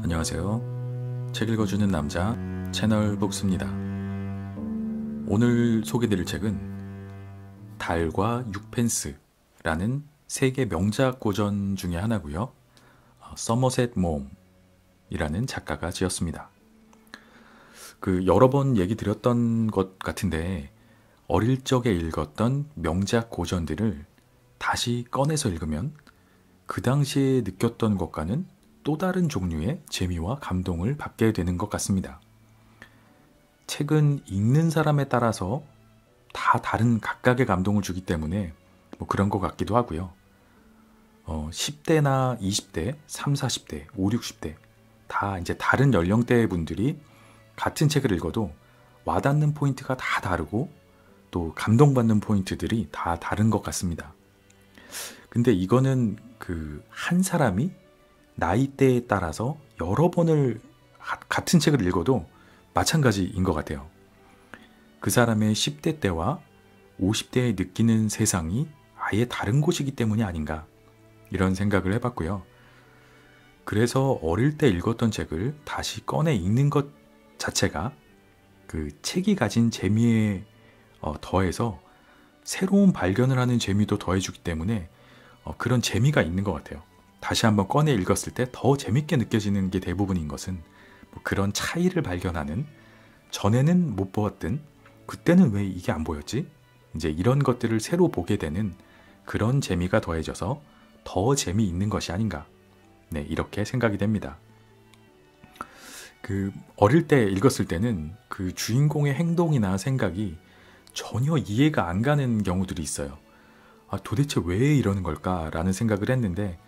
안녕하세요. 책 읽어주는 남자 채널 복수입니다. 오늘 소개드릴 책은 달과 육펜스라는 세계 명작 고전 중에 하나고요. 서머셋 mom이라는 작가가 지었습니다. 여러 번 얘기 드렸던 것 같은데 어릴 적에 읽었던 명작 고전들을 다시 꺼내서 읽으면 그 당시에 느꼈던 것과는 또 다른 종류의 재미와 감동을 받게 되는 것 같습니다. 책은 읽는 사람에 따라서 다 다른 각각의 감동을 주기 때문에 그런 것 같기도 하고요. 10대나 20대, 3, 40대, 5, 60대 다 이제 다른 연령대의 분들이 같은 책을 읽어도 와닿는 포인트가 다 다르고 또 감동받는 포인트들이 다 다른 것 같습니다. 근데 이거는 한 사람이 나이대에 따라서 여러 번을 같은 책을 읽어도 마찬가지인 것 같아요. 그 사람의 10대 때와 50대에 느끼는 세상이 아예 다른 곳이기 때문이 아닌가 이런 생각을 해봤고요. 그래서 어릴 때 읽었던 책을 다시 꺼내 읽는 것 자체가 그 책이 가진 재미에 더해서 새로운 발견을 하는 재미도 더해주기 때문에 그런 재미가 있는 것 같아요. 다시 한번 꺼내 읽었을 때 더 재밌게 느껴지는 게 대부분인 것은 그런 차이를 발견하는, 전에는 못 보았던 그때는 왜 이게 안 보였지? 이제 이런 것들을 새로 보게 되는 그런 재미가 더해져서 더 재미있는 것이 아닌가. 네, 이렇게 생각이 됩니다. 어릴 때 읽었을 때는 그 주인공의 행동이나 생각이 전혀 이해가 안 가는 경우들이 있어요. 도대체 왜 이러는 걸까라는 생각을 했는데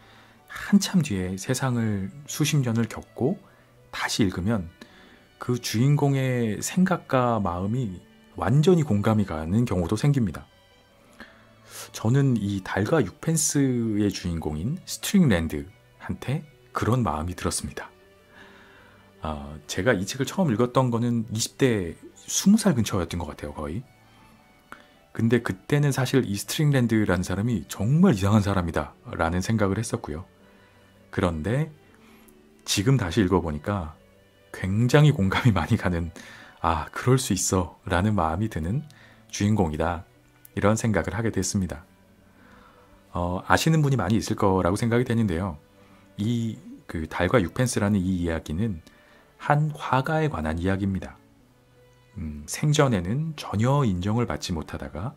한참 뒤에 세상을 수십 년을 겪고 다시 읽으면 그 주인공의 생각과 마음이 완전히 공감이 가는 경우도 생깁니다. 저는 이 달과 육펜스의 주인공인 스트링랜드한테 그런 마음이 들었습니다. 제가 이 책을 처음 읽었던 거는 20대 20살 근처였던 것 같아요, 거의. 근데 그때는 사실 이 스트링랜드라는 사람이 정말 이상한 사람이다 라는 생각을 했었고요. 그런데 지금 다시 읽어보니까 굉장히 공감이 많이 가는, 그럴 수 있어 라는 마음이 드는 주인공이다, 이런 생각을 하게 됐습니다. 아시는 분이 많이 있을 거라고 생각이 되는데요. 달과 육펜스라는 이 이야기는 한 화가에 관한 이야기입니다. 생전에는 전혀 인정을 받지 못하다가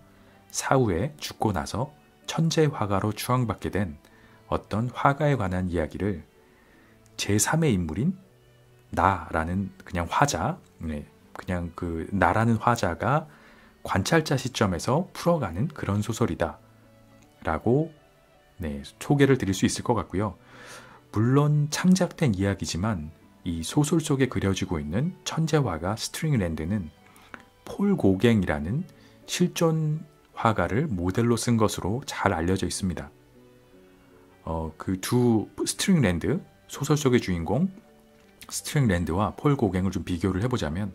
사후에 죽고 나서 천재 화가로 추앙받게 된 어떤 화가에 관한 이야기를 제3의 인물인 나라는 그냥 화자, 그냥 나라는 화자가 관찰자 시점에서 풀어가는 그런 소설이다 라고 소개를 드릴 수 있을 것 같고요. 물론 창작된 이야기지만 이 소설 속에 그려지고 있는 천재 화가 스트링랜드는 폴 고갱이라는 실존 화가를 모델로 쓴 것으로 잘 알려져 있습니다. 그 두 스트링랜드, 소설 속의 주인공 스트링랜드와 폴 고갱을 좀 비교를 해보자면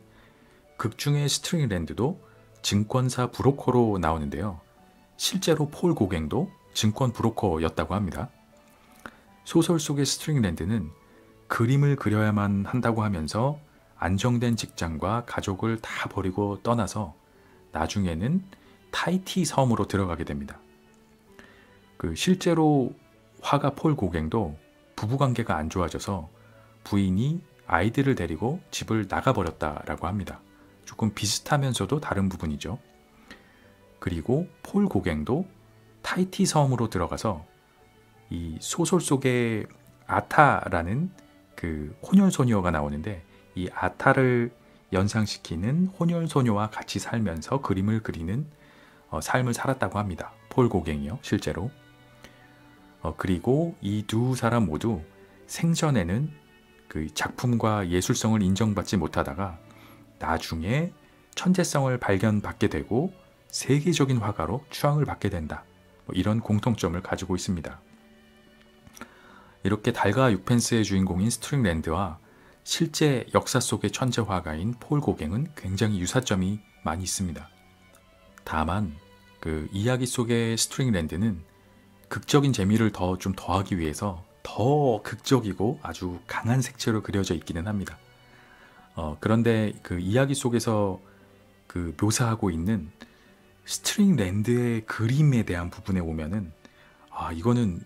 극중의 스트링랜드도 증권사 브로커로 나오는데요. 실제로 폴 고갱도 증권 브로커였다고 합니다. 소설 속의 스트링랜드는 그림을 그려야만 한다고 하면서 안정된 직장과 가족을 다 버리고 떠나서 나중에는 타이티 섬으로 들어가게 됩니다. 실제로 화가 폴 고갱도 부부관계가 안 좋아져서 부인이 아이들을 데리고 집을 나가버렸다라고 합니다. 조금 비슷하면서도 다른 부분이죠. 그리고 폴 고갱도 타이티 섬으로 들어가서 이 소설 속에 아타라는 혼혈소녀가 나오는데 이 아타를 연상시키는 혼혈소녀와 같이 살면서 그림을 그리는 삶을 살았다고 합니다. 폴 고갱이요, 실제로. 그리고 이 두 사람 모두 생전에는 작품과 예술성을 인정받지 못하다가 나중에 천재성을 발견받게 되고 세계적인 화가로 추앙을 받게 된다. 이런 공통점을 가지고 있습니다. 이렇게 달과 육펜스의 주인공인 스트링랜드와 실제 역사 속의 천재 화가인 폴 고갱은 굉장히 유사점이 많이 있습니다. 다만 이야기 속의 스트링랜드는 극적인 재미를 좀 더하기 위해서 더 극적이고 아주 강한 색채로 그려져 있기는 합니다. 그런데 그 이야기 속에서 그 묘사하고 있는 스트링랜드의 그림에 대한 부분에 오면은 이거는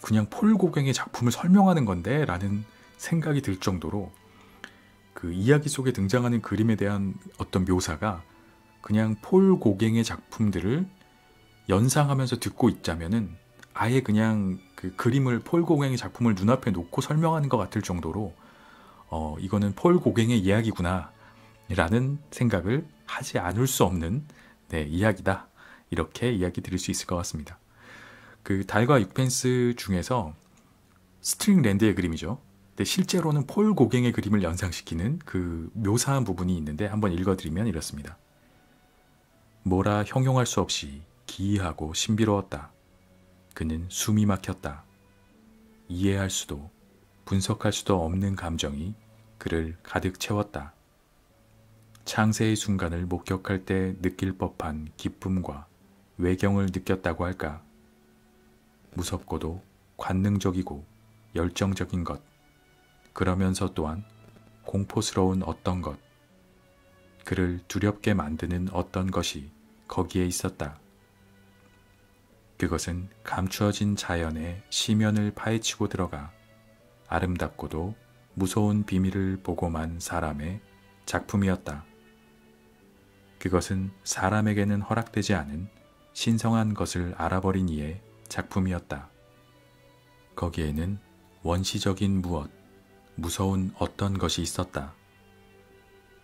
그냥 폴 고갱의 작품을 설명하는 건데 라는 생각이 들 정도로 그 이야기 속에 등장하는 그림에 대한 어떤 묘사가 그냥 폴 고갱의 작품들을 연상하면서 듣고 있자면은 아예 그냥 그 그림을 폴 고갱의 작품을 눈앞에 놓고 설명하는 것 같을 정도로 이거는 폴 고갱의 이야기구나 라는 생각을 하지 않을 수 없는 이야기다, 이렇게 이야기 드릴 수 있을 것 같습니다. 그 달과 육펜스 중에서 스트링랜드의 그림이죠. 근데 실제로는 폴 고갱의 그림을 연상시키는 그 묘사한 부분이 있는데 한번 읽어드리면 이렇습니다. 뭐라 형용할 수 없이 기이하고 신비로웠다. 그는 숨이 막혔다. 이해할 수도 분석할 수도 없는 감정이 그를 가득 채웠다. 창세의 순간을 목격할 때 느낄 법한 기쁨과 외경을 느꼈다고 할까. 무섭고도 관능적이고 열정적인 것, 그러면서 또한 공포스러운 어떤 것, 그를 두렵게 만드는 어떤 것이 거기에 있었다. 그것은 감추어진 자연의 시면을 파헤치고 들어가 아름답고도 무서운 비밀을 보고만 사람의 작품이었다. 그것은 사람에게는 허락되지 않은 신성한 것을 알아버린 이의 작품이었다. 거기에는 원시적인 무엇, 무서운 어떤 것이 있었다.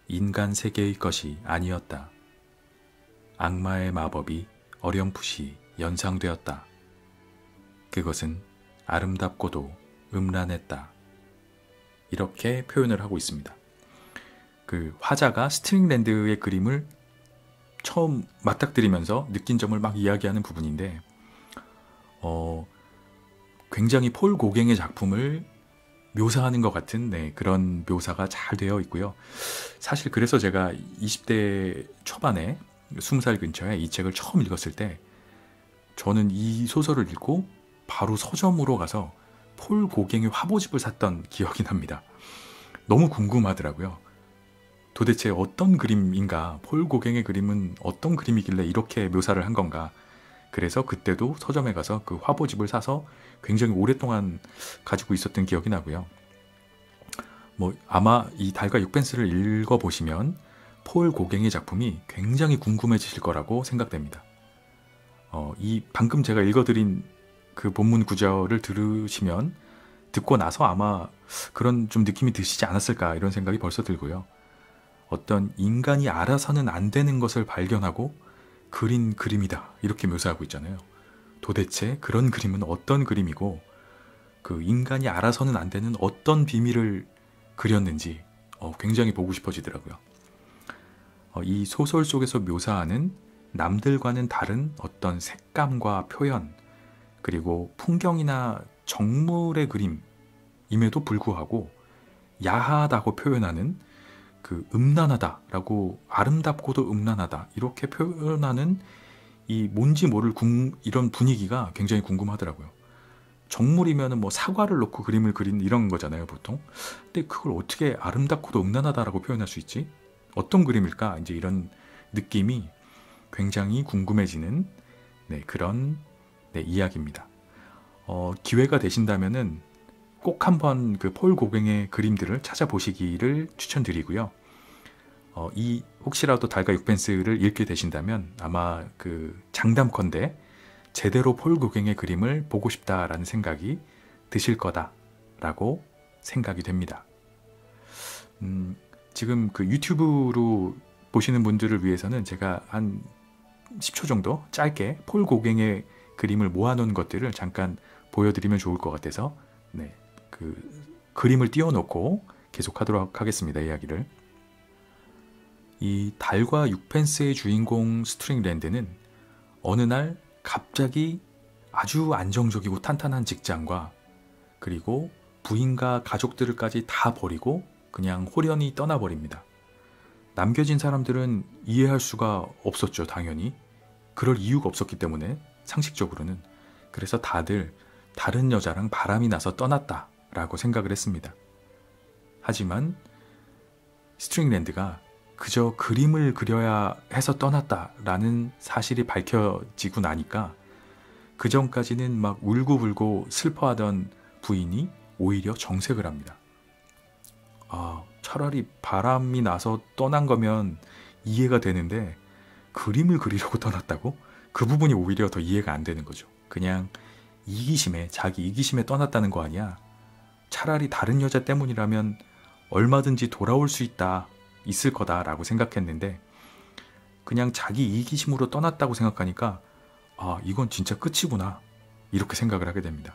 인간 세계의 것이 아니었다. 악마의 마법이 어렴풋이 연상되었다. 그것은 아름답고도 음란했다. 이렇게 표현을 하고 있습니다. 그 화자가 스트링랜드의 그림을 처음 맞닥뜨리면서 느낀 점을 막 이야기하는 부분인데 굉장히 폴 고갱의 작품을 묘사하는 것 같은 그런 묘사가 잘 되어 있고요. 사실 그래서 제가 20대 초반에 20살 근처에 이 책을 처음 읽었을 때 저는 이 소설을 읽고 바로 서점으로 가서 폴 고갱의 화보집을 샀던 기억이 납니다. 너무 궁금하더라고요. 도대체 어떤 그림인가, 폴 고갱의 그림은 어떤 그림이길래 이렇게 묘사를 한 건가. 그래서 그때도 서점에 가서 그 화보집을 사서 굉장히 오랫동안 가지고 있었던 기억이 나고요. 아마 이 달과 육펜스를 읽어보시면 폴 고갱의 작품이 굉장히 궁금해지실 거라고 생각됩니다. 이 방금 제가 읽어드린 그 본문 구절을 듣고 나서 아마 그런 좀 느낌이 드시지 않았을까, 이런 생각이 벌써 들고요. 어떤 인간이 알아서는 안 되는 것을 발견하고 그린 그림이다, 이렇게 묘사하고 있잖아요. 도대체 그런 그림은 어떤 그림이고 그 인간이 알아서는 안 되는 어떤 비밀을 그렸는지 굉장히 보고 싶어지더라고요. 이 소설 속에서 묘사하는 남들과는 다른 어떤 색감과 표현, 그리고 풍경이나 정물의 그림임에도 불구하고 야하다고 표현하는 그 음란하다라고, 아름답고도 음란하다 이렇게 표현하는 이 뭔지 모를 이런 분위기가 굉장히 궁금하더라고요. 정물이면 사과를 놓고 그림을 그린 이런 거잖아요, 보통. 근데 그걸 어떻게 아름답고도 음란하다라고 표현할 수 있지? 어떤 그림일까? 이제 이런 느낌이 굉장히 궁금해지는 그런 이야기입니다. 기회가 되신다면은 꼭 한번 그 폴 고갱의 그림들을 찾아보시기를 추천드리고요. 혹시라도 달과 육펜스를 읽게 되신다면 아마 그 장담컨대 제대로 폴 고갱의 그림을 보고 싶다라는 생각이 드실 거다라고 생각이 됩니다. 지금 그 유튜브로 보시는 분들을 위해서는 제가 한 10초 정도 짧게 폴 고갱의 그림을 모아놓은 것들을 잠깐 보여드리면 좋을 것 같아서 그 그림을 띄워놓고 계속하도록 하겠습니다, 이야기를. 이 달과 육펜스의 주인공 스트링랜드는 어느 날 갑자기 아주 안정적이고 탄탄한 직장과 그리고 부인과 가족들까지 다 버리고 그냥 홀연히 떠나버립니다. 남겨진 사람들은 이해할 수가 없었죠, 당연히. 그럴 이유가 없었기 때문에, 상식적으로는. 그래서 다들 다른 여자랑 바람이 나서 떠났다 라고 생각을 했습니다. 하지만 스트링랜드가 그저 그림을 그려야 해서 떠났다라는 사실이 밝혀지고 나니까 그 전까지는 막 울고불고 슬퍼하던 부인이 오히려 정색을 합니다. 차라리 바람이 나서 떠난 거면 이해가 되는데 그림을 그리려고 떠났다고? 그 부분이 오히려 더 이해가 안 되는 거죠. 그냥 자기 이기심에 떠났다는 거 아니야. 차라리 다른 여자 때문이라면 얼마든지 돌아올 수 있을 거다라고 생각했는데 그냥 자기 이기심으로 떠났다고 생각하니까 이건 진짜 끝이구나 이렇게 생각을 하게 됩니다.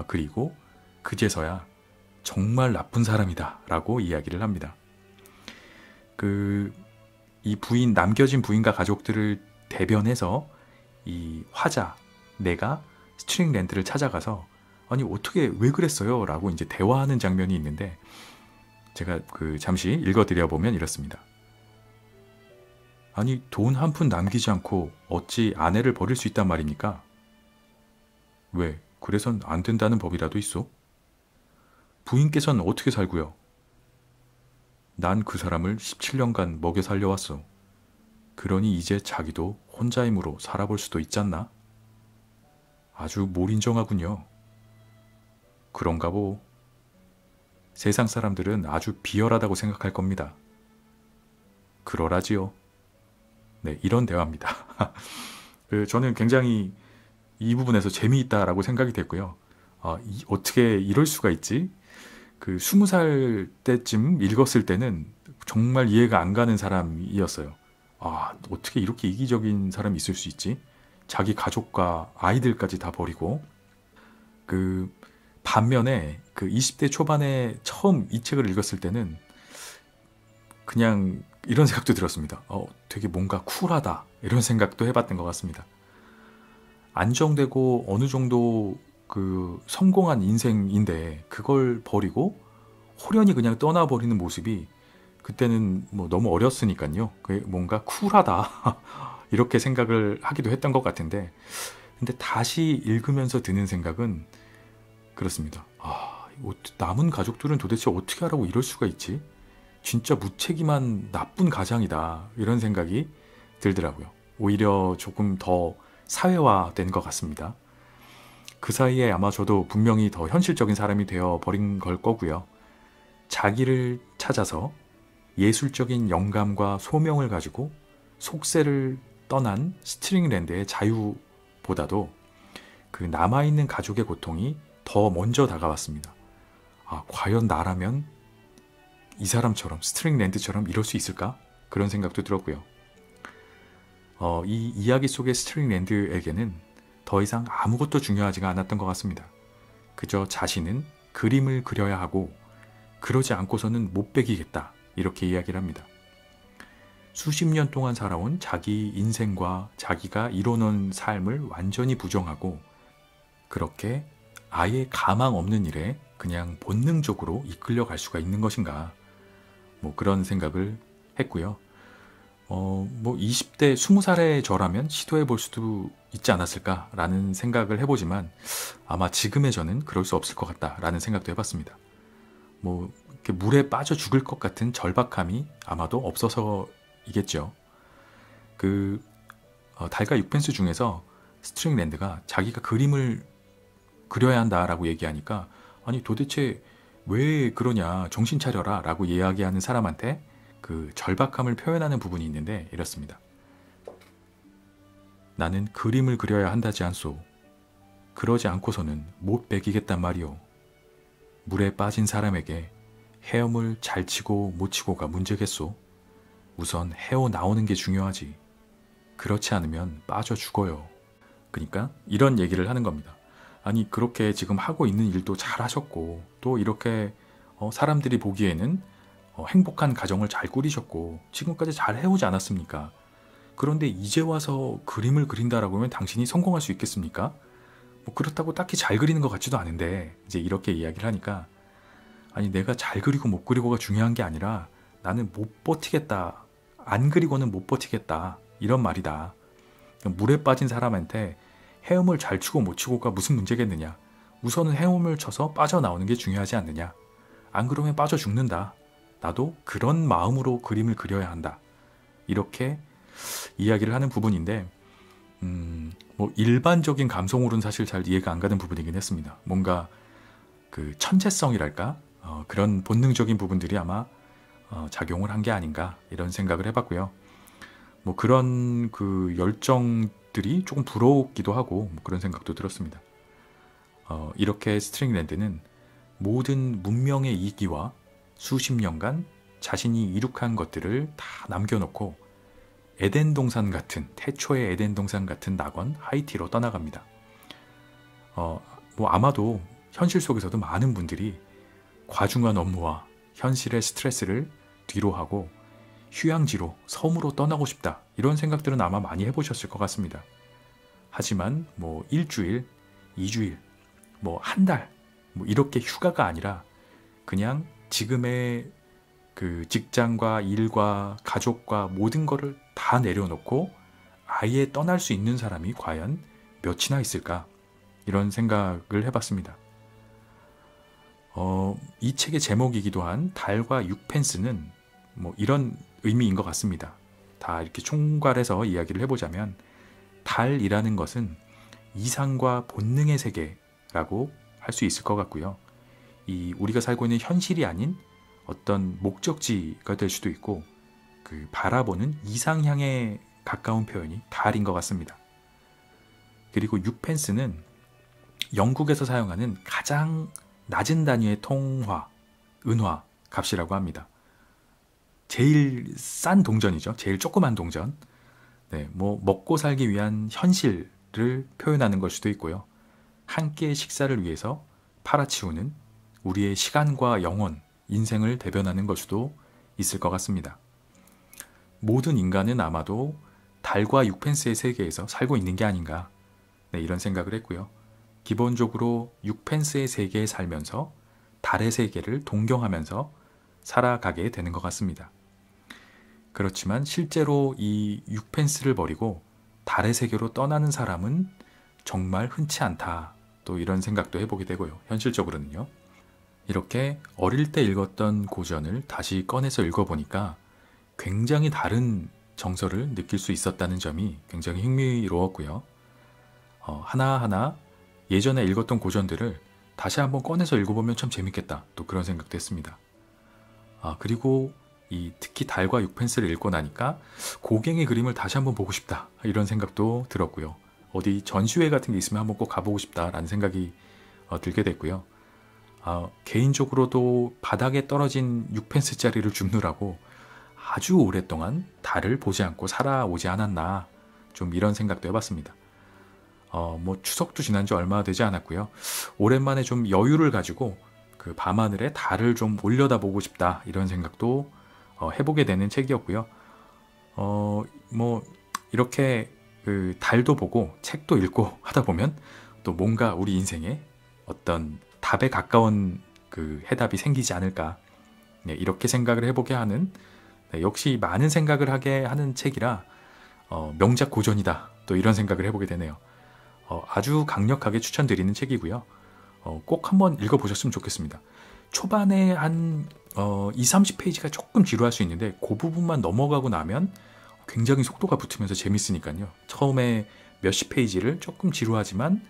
그리고 그제서야 정말 나쁜 사람이다 라고 이야기를 합니다. 이 남겨진 부인과 가족들을 대변해서 이 화자 내가 스트링랜드를 찾아가서 아니 어떻게 왜 그랬어요? 라고 이제 대화하는 장면이 있는데 제가 잠시 읽어드려 보면 이렇습니다. 아니 돈 한 푼 남기지 않고 어찌 아내를 버릴 수 있단 말입니까? 왜? 그래선 안 된다는 법이라도 있어? 부인께서는 어떻게 살고요? 난 그 사람을 17년간 먹여 살려왔어. 그러니 이제 자기도 혼자 힘으로 살아볼 수도 있잖나? 아주 몰인정하군요. 그런가 보. 세상 사람들은 아주 비열하다고 생각할 겁니다. 그러라지요. 네, 이런 대화입니다. 저는 굉장히 이 부분에서 재미있다라고 생각이 됐고요. 어떻게 이럴 수가 있지? 20살 때쯤 읽었을 때는 정말 이해가 안 가는 사람이었어요. 어떻게 이렇게 이기적인 사람이 있을 수 있지? 자기 가족과 아이들까지 다 버리고. 반면에 20대 초반에 처음 이 책을 읽었을 때는 그냥 이런 생각도 들었습니다. 되게 뭔가 쿨하다 이런 생각도 해봤던 것 같습니다. 안정되고 어느 정도 성공한 인생인데 그걸 버리고 호련히 그냥 떠나버리는 모습이 그때는 뭐 너무 어렸으니까요. 그게 뭔가 쿨하다 이렇게 생각을 하기도 했던 것 같은데 근데 다시 읽으면서 드는 생각은 그렇습니다. 남은 가족들은 도대체 어떻게 하라고 이럴 수가 있지? 진짜 무책임한 나쁜 가장이다 이런 생각이 들더라고요. 오히려 조금 더 사회화된 것 같습니다. 그 사이에 아마 저도 분명히 더 현실적인 사람이 되어버린 걸 거고요. 자기를 찾아서 예술적인 영감과 소명을 가지고 속세를 떠난 스트링랜드의 자유보다도 남아있는 가족의 고통이 더 먼저 다가왔습니다. 과연 나라면 이 사람처럼 스트링랜드처럼 이럴 수 있을까? 그런 생각도 들었고요. 이 이야기 속의 스트링랜드에게는 더 이상 아무것도 중요하지가 않았던 것 같습니다. 그저 자신은 그림을 그려야 하고 그러지 않고서는 못 베기겠다 이렇게 이야기를 합니다. 수십 년 동안 살아온 자기 인생과 자기가 이뤄놓은 삶을 완전히 부정하고 그렇게 아예 가망 없는 일에 그냥 본능적으로 이끌려갈 수가 있는 것인가 그런 생각을 했고요. 20대 20살의 저라면 시도해 볼 수도 있지 않았을까라는 생각을 해보지만 아마 지금의 저는 그럴 수 없을 것 같다라는 생각도 해봤습니다. 이렇게 물에 빠져 죽을 것 같은 절박함이 아마도 없어서이겠죠. 달과 6펜스 중에서 스트링랜드가 자기가 그림을 그려야 한다라고 얘기하니까 아니 도대체 왜 그러냐 정신 차려라 라고 이야기하는 사람한테 절박함을 표현하는 부분이 있는데 이렇습니다. 나는 그림을 그려야 한다지 않소. 그러지 않고서는 못 베기겠단 말이오. 물에 빠진 사람에게 헤엄을 잘 치고 못 치고가 문제겠소. 우선 헤어 나오는 게 중요하지. 그렇지 않으면 빠져 죽어요. 그러니까 이런 얘기를 하는 겁니다. 아니 그렇게 지금 하고 있는 일도 잘 하셨고 또 이렇게 사람들이 보기에는 행복한 가정을 잘 꾸리셨고 지금까지 잘 해오지 않았습니까? 그런데 이제 와서 그림을 그린다라고 하면 당신이 성공할 수 있겠습니까? 그렇다고 딱히 잘 그리는 것 같지도 않은데 이제 이렇게 이야기를 하니까 아니 내가 잘 그리고 못 그리고가 중요한 게 아니라 나는 못 버티겠다. 안 그리고는 못 버티겠다. 이런 말이다. 물에 빠진 사람한테 헤엄을 잘 치고 못 치고가 무슨 문제겠느냐. 우선은 헤엄을 쳐서 빠져나오는 게 중요하지 않느냐. 안 그러면 빠져 죽는다. 나도 그런 마음으로 그림을 그려야 한다. 이렇게 이야기를 하는 부분인데 뭐 일반적인 감성으로는 사실 잘 이해가 안 가는 부분이긴 했습니다. 뭔가 그 천재성이랄까? 그런 본능적인 부분들이 아마 작용을 한 게 아닌가 이런 생각을 해봤고요. 뭐 그런 그 열정들이 조금 부러웠기도 하고 뭐 그런 생각도 들었습니다. 이렇게 스트링랜드는 모든 문명의 이기와 수십 년간 자신이 이룩한 것들을 다 남겨놓고 에덴 동산 같은, 태초의 에덴 동산 같은 낙원 하이티로 떠나갑니다. 뭐 아마도 현실 속에서도 많은 분들이 과중한 업무와 현실의 스트레스를 뒤로 하고 휴양지로, 섬으로 떠나고 싶다. 이런 생각들은 아마 많이 해보셨을 것 같습니다. 하지만 뭐 일주일, 2주일, 뭐 한 달, 뭐 이렇게 휴가가 아니라 그냥 지금의 그 직장과 일과 가족과 모든 거를 다 내려놓고 아예 떠날 수 있는 사람이 과연 몇이나 있을까? 이런 생각을 해봤습니다. 이 책의 제목이기도 한 달과 6펜스는 뭐 이런 의미인 것 같습니다. 다 이렇게 총괄해서 이야기를 해보자면 달이라는 것은 이상과 본능의 세계라고 할 수 있을 것 같고요. 이 우리가 살고 있는 현실이 아닌 어떤 목적지가 될 수도 있고 그 바라보는 이상향에 가까운 표현이 달인 것 같습니다. 그리고 6펜스는 영국에서 사용하는 가장 낮은 단위의 통화, 은화 값이라고 합니다. 제일 싼 동전이죠. 제일 조그만 동전. 네, 뭐 먹고 살기 위한 현실을 표현하는 걸 수도 있고요. 한 끼의 식사를 위해서 팔아치우는 우리의 시간과 영혼, 인생을 대변하는 걸 수도 있을 것 같습니다. 모든 인간은 아마도 달과 6펜스의 세계에서 살고 있는 게 아닌가, 네, 이런 생각을 했고요. 기본적으로 6펜스의 세계에 살면서 달의 세계를 동경하면서 살아가게 되는 것 같습니다. 그렇지만 실제로 이 6펜스를 버리고 달의 세계로 떠나는 사람은 정말 흔치 않다. 또 이런 생각도 해보게 되고요. 현실적으로는요. 이렇게 어릴 때 읽었던 고전을 다시 꺼내서 읽어보니까 굉장히 다른 정서를 느낄 수 있었다는 점이 굉장히 흥미로웠고요. 하나하나 예전에 읽었던 고전들을 다시 한번 꺼내서 읽어보면 참 재밌겠다. 또 그런 생각도 했습니다. 그리고 특히 달과 6펜스를 읽고 나니까 고갱의 그림을 다시 한번 보고 싶다. 이런 생각도 들었고요. 어디 전시회 같은 게 있으면 한번 꼭 가보고 싶다라는 생각이 들게 됐고요. 개인적으로도 바닥에 떨어진 6펜스짜리를 줍느라고 아주 오랫동안 달을 보지 않고 살아오지 않았나, 좀 이런 생각도 해봤습니다. 뭐 추석도 지난 지 얼마 되지 않았고요. 오랜만에 좀 여유를 가지고 그 밤하늘에 달을 좀 올려다보고 싶다, 이런 생각도 해보게 되는 책이었고요. 뭐 이렇게 그 달도 보고 책도 읽고 하다 보면 또 뭔가 우리 인생에 어떤 답에 가까운 그 해답이 생기지 않을까, 네, 이렇게 생각을 해보게 하는, 네, 역시 많은 생각을 하게 하는 책이라 명작 고전이다, 또 이런 생각을 해보게 되네요. 아주 강력하게 추천드리는 책이고요. 꼭 한번 읽어보셨으면 좋겠습니다. 초반에 한 20-30페이지가 조금 지루할 수 있는데 그 부분만 넘어가고 나면 굉장히 속도가 붙으면서 재밌으니까요. 처음에 몇십 페이지를 조금 지루하지만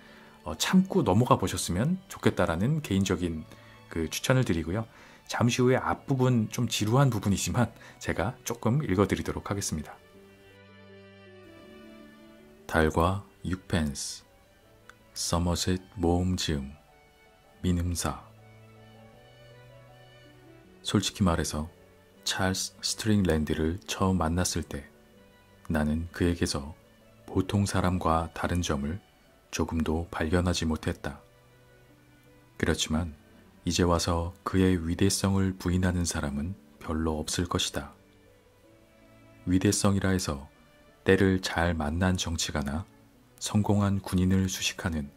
참고 넘어가 보셨으면 좋겠다라는 개인적인 그 추천을 드리고요. 잠시 후에 앞부분 좀 지루한 부분이지만 제가 조금 읽어드리도록 하겠습니다. 달과 6펜스, 서머셋 모음지음, 민음사. 솔직히 말해서 찰스 스트링랜드를 처음 만났을 때 나는 그에게서 보통 사람과 다른 점을 조금도 발견하지 못했다. 그렇지만 이제 와서 그의 위대성을 부인하는 사람은 별로 없을 것이다. 위대성이라 해서 때를 잘 만난 정치가나 성공한 군인을 수식하는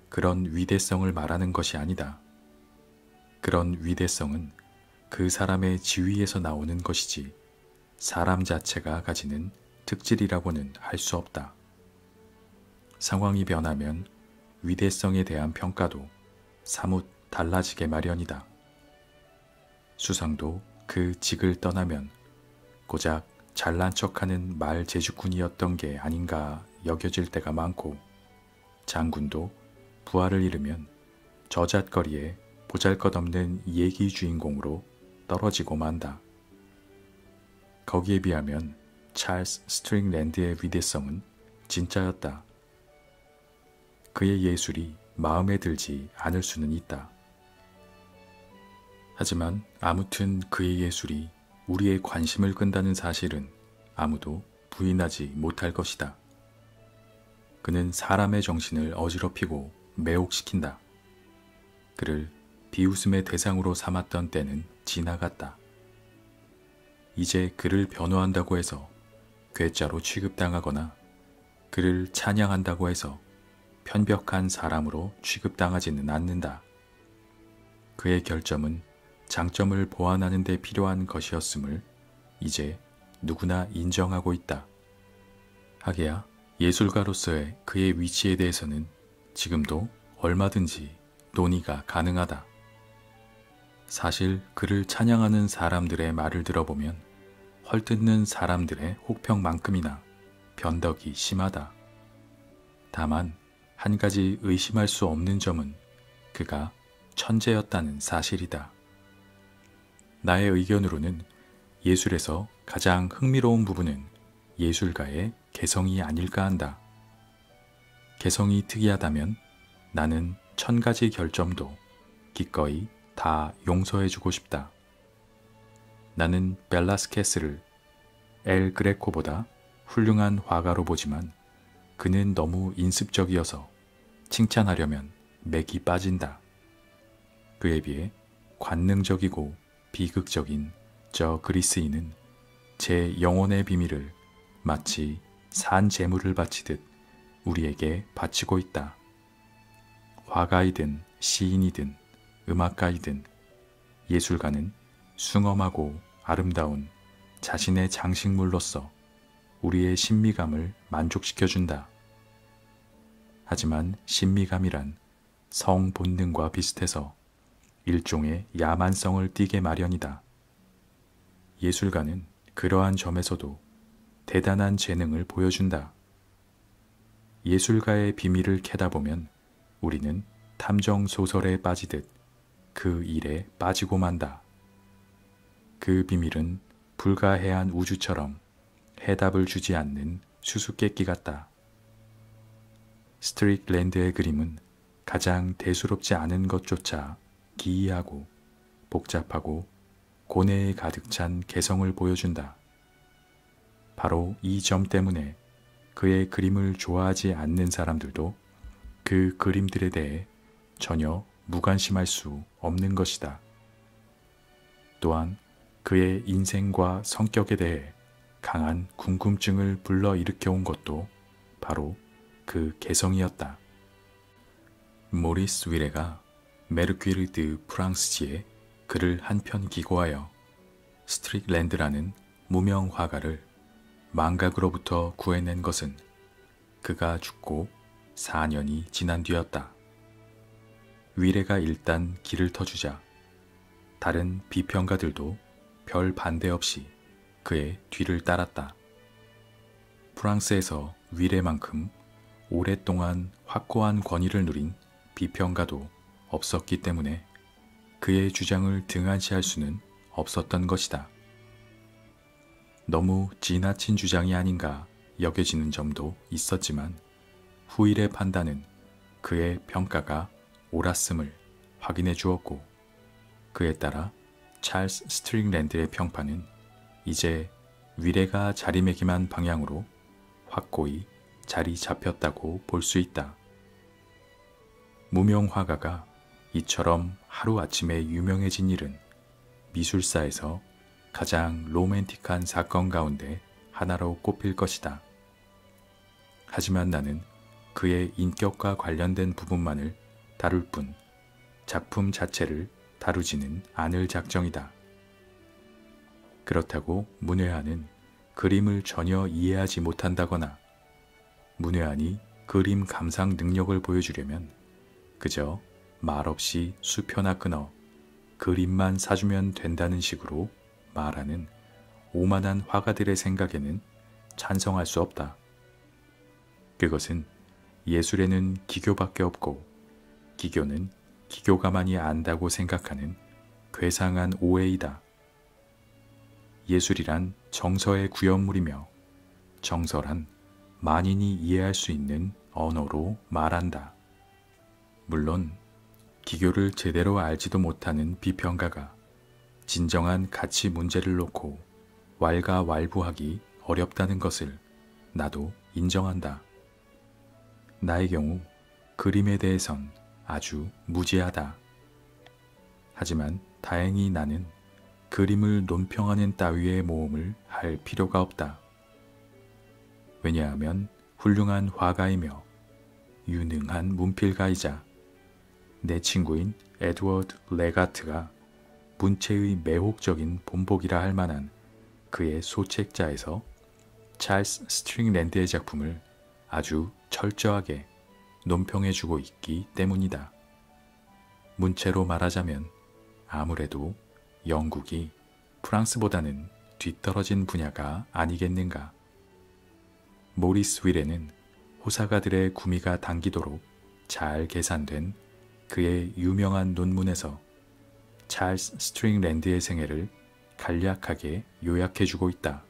그런 위대성을 말하는 것이 아니다. 그런 위대성은 그 사람의 지위에서 나오는 것이지 사람 자체가 가지는 특질이라고는 할 수 없다. 상황이 변하면 위대성에 대한 평가도 사뭇 달라지게 마련이다. 수상도 그 직을 떠나면 고작 잘난 척하는 말 제주꾼이었던 게 아닌가 여겨질 때가 많고, 장군도 부하를 잃으면 저잣거리에 보잘것없는 얘기 주인공으로 떨어지고 만다. 거기에 비하면 찰스 스트링랜드의 위대성은 진짜였다. 그의 예술이 마음에 들지 않을 수는 있다. 하지만 아무튼 그의 예술이 우리의 관심을 끈다는 사실은 아무도 부인하지 못할 것이다. 그는 사람의 정신을 어지럽히고 매혹시킨다. 그를 비웃음의 대상으로 삼았던 때는 지나갔다. 이제 그를 변호한다고 해서 괴짜로 취급당하거나 그를 찬양한다고 해서 편벽한 사람으로 취급당하지는 않는다. 그의 결점은 장점을 보완하는 데 필요한 것이었음을 이제 누구나 인정하고 있다. 하게야 예술가로서의 그의 위치에 대해서는 지금도 얼마든지 논의가 가능하다. 사실 그를 찬양하는 사람들의 말을 들어보면 헐뜯는 사람들의 혹평만큼이나 변덕이 심하다. 다만 한 가지 의심할 수 없는 점은 그가 천재였다는 사실이다. 나의 의견으로는 예술에서 가장 흥미로운 부분은 예술가의 개성이 아닐까 한다. 개성이 특이하다면 나는 1000가지 결점도 기꺼이 다 용서해주고 싶다. 나는 벨라스케스를 엘 그레코보다 훌륭한 화가로 보지만 그는 너무 인습적이어서 칭찬하려면 맥이 빠진다. 그에 비해 관능적이고 비극적인 저 그리스인은 제 영혼의 비밀을 마치 산 제물을 바치듯 우리에게 바치고 있다. 화가이든 시인이든 음악가이든 예술가는 숭엄하고 아름다운 자신의 장식물로서 우리의 신미감을 만족시켜준다. 하지만 신미감이란 성 본능과 비슷해서 일종의 야만성을 띠게 마련이다. 예술가는 그러한 점에서도 대단한 재능을 보여준다. 예술가의 비밀을 캐다 보면 우리는 탐정 소설에 빠지듯 그 일에 빠지고 만다. 그 비밀은 불가해안 우주처럼 해답을 주지 않는 수수께끼 같다. 스트릭랜드의 그림은 가장 대수롭지 않은 것조차 기이하고 복잡하고 고뇌에 가득 찬 개성을 보여준다. 바로 이 점 때문에 그의 그림을 좋아하지 않는 사람들도 그 그림들에 대해 전혀 무관심할 수 없는 것이다. 또한 그의 인생과 성격에 대해 강한 궁금증을 불러일으켜온 것도 바로 그 개성이었다. 모리스 위레가 메르큐르 드 프랑스지에 글을 한 편 기고하여 스트릭랜드라는 무명 화가를 망각으로부터 구해낸 것은 그가 죽고 4년이 지난 뒤였다. 위레가 일단 길을 터주자 다른 비평가들도 별 반대 없이 그의 뒤를 따랐다. 프랑스에서 위레만큼 오랫동안 확고한 권위를 누린 비평가도 없었기 때문에 그의 주장을 등한시할 수는 없었던 것이다. 너무 지나친 주장이 아닌가 여겨지는 점도 있었지만 후일의 판단은 그의 평가가 옳았음을 확인해 주었고, 그에 따라 찰스 스트링랜드의 평판은 이제 위레가 자리매김한 방향으로 확고히 자리 잡혔다고 볼 수 있다. 무명 화가가 이처럼 하루아침에 유명해진 일은 미술사에서 가장 로맨틱한 사건 가운데 하나로 꼽힐 것이다. 하지만 나는 그의 인격과 관련된 부분만을 다룰 뿐 작품 자체를 다루지는 않을 작정이다. 그렇다고 문외한은 그림을 전혀 이해하지 못한다거나 문외한이 그림 감상 능력을 보여주려면 그저 말없이 수표나 끊어 그림만 사주면 된다는 식으로 말하는 오만한 화가들의 생각에는 찬성할 수 없다. 그것은 예술에는 기교밖에 없고 기교는 기교가만이 안다고 생각하는 괴상한 오해이다. 예술이란 정서의 구현물이며 정서란 만인이 이해할 수 있는 언어로 말한다. 물론 기교를 제대로 알지도 못하는 비평가가 진정한 가치 문제를 놓고 왈가왈부하기 어렵다는 것을 나도 인정한다. 나의 경우 그림에 대해선 아주 무지하다. 하지만 다행히 나는 그림을 논평하는 따위의 모험을 할 필요가 없다. 왜냐하면 훌륭한 화가이며 유능한 문필가이자 내 친구인 에드워드 레가트가 문체의 매혹적인 본보기라 할 만한 그의 소책자에서 찰스 스트링랜드의 작품을 아주 철저하게 논평해주고 있기 때문이다. 문체로 말하자면 아무래도 영국이 프랑스보다는 뒤떨어진 분야가 아니겠는가. 모리스 윌에는 호사가들의 구미가 당기도록 잘 계산된 그의 유명한 논문에서 찰스 스트링랜드의 생애를 간략하게 요약해주고 있다.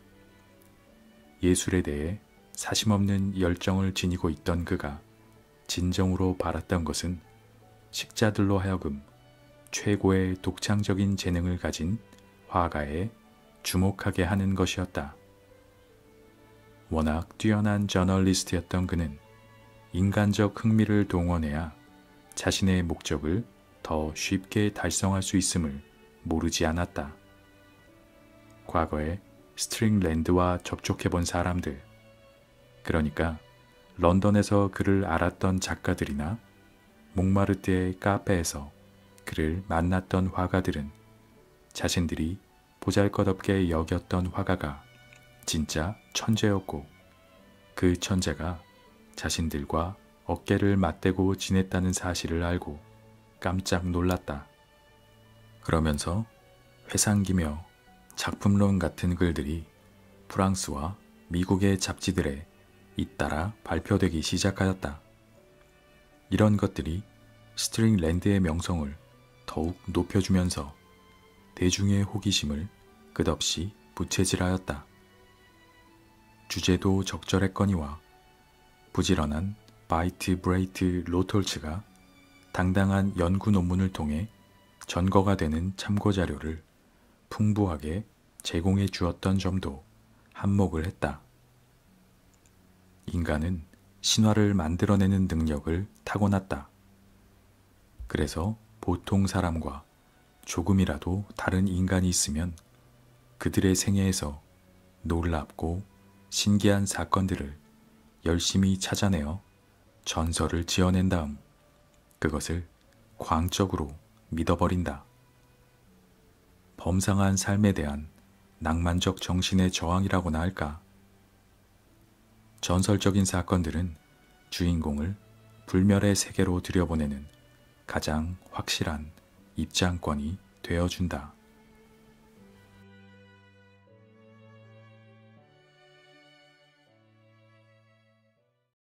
예술에 대해 사심없는 열정을 지니고 있던 그가 진정으로 바랐던 것은 식자들로 하여금 최고의 독창적인 재능을 가진 화가에 주목하게 하는 것이었다. 워낙 뛰어난 저널리스트였던 그는 인간적 흥미를 동원해야 자신의 목적을 더 쉽게 달성할 수 있음을 모르지 않았다. 과거에 스트링랜드와 접촉해본 사람들, 그러니까 런던에서 그를 알았던 작가들이나 몽마르트의 카페에서 그를 만났던 화가들은 자신들이 보잘것없게 여겼던 화가가 진짜 천재였고 그 천재가 자신들과 어깨를 맞대고 지냈다는 사실을 알고 깜짝 놀랐다. 그러면서 회상기며 작품론 같은 글들이 프랑스와 미국의 잡지들에 잇따라 발표되기 시작하였다. 이런 것들이 스트링랜드의 명성을 더욱 높여주면서 대중의 호기심을 끝없이 부채질하였다. 주제도 적절했거니와 부지런한 바이트 브레이트 로톨츠가 당당한 연구 논문을 통해 전거가 되는 참고자료를 풍부하게 제공해 주었던 점도 한몫을 했다. 인간은 신화를 만들어내는 능력을 타고났다. 그래서 보통 사람과 조금이라도 다른 인간이 있으면 그들의 생애에서 놀랍고 신기한 사건들을 열심히 찾아내어 전설을 지어낸 다음 그것을 광적으로 믿어버린다. 범상한 삶에 대한 낭만적 정신의 저항이라고나 할까. 전설적인 사건들은 주인공을 불멸의 세계로 들여보내는 가장 확실한 입장권이 되어준다.